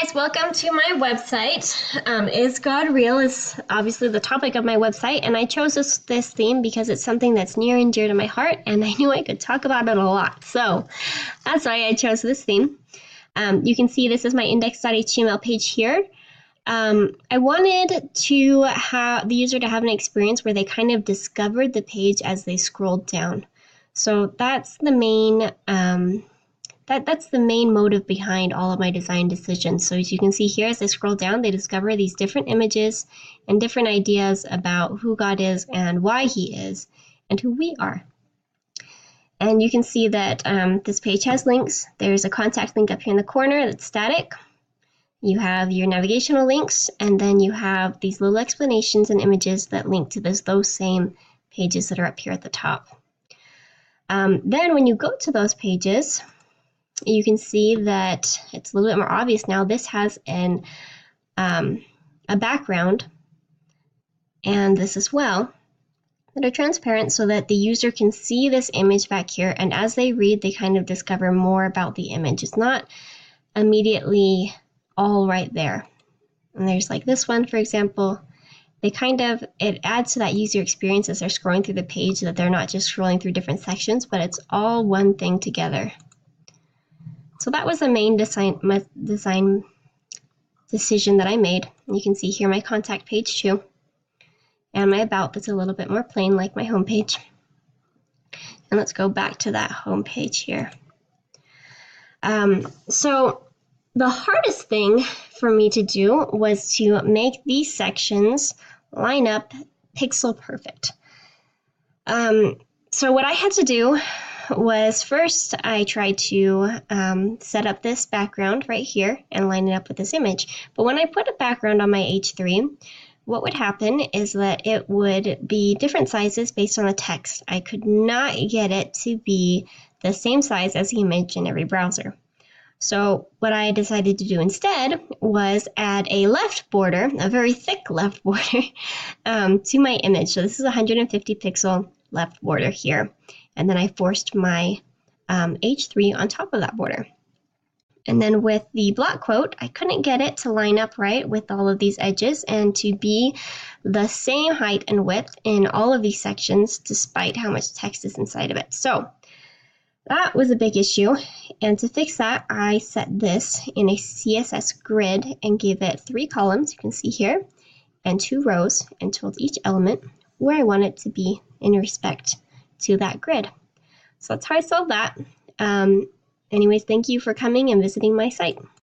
guys, welcome to my website. Is God real is obviously the topic of my website, and I chose this theme because it's something that's near and dear to my heart, and I knew I could talk about it a lot. So that's why I chose this theme. You can see this is my index.html page here. I wanted to have the user to have an experience where they kind of discovered the page as they scrolled down. So that's the main that's the main motive behind all of my design decisions. So as you can see here, as they scroll down, they discover these different images and different ideas about who God is and why he is and who we are. And you can see that this page has links. There's a contact link up here in the corner that's static. You have your navigational links, and then you have these little explanations and images that link to those same pages that are up here at the top. Then when you go to those pages, you can see that it's a little bit more obvious now. This has a background and this as well that are transparent so that the user can see this image back here, and as they read, they kind of discover more about the image. It's not immediately all right there. And there's like this one, for example. It adds to that user experience as they're scrolling through the page, that they're not just scrolling through different sections, but it's all one thing together. So that was the main design decision that I made. You can see here my contact page too, and my about that's a little bit more plain like my home page. And let's go back to that home page here. So the hardest thing for me to do was to make these sections line up pixel perfect. So what I had to do was first I tried to set up this background right here and line it up with this image. But when I put a background on my H3, what would happen is that it would be different sizes based on the text. I could not get it to be the same size as the image in every browser. So what I decided to do instead was add a left border, a very thick left border, to my image. So this is a 150 pixel left border here. And then I forced my H3 on top of that border. And then with the block quote, I couldn't get it to line up right with all of these edges and to be the same height and width in all of these sections, despite how much text is inside of it. So that was a big issue. And to fix that, I set this in a CSS grid and gave it 3 columns, you can see here, and 2 rows, and told each element where I want it to be in respect to that grid. So that's how I solved that. Anyways, thank you for coming and visiting my site.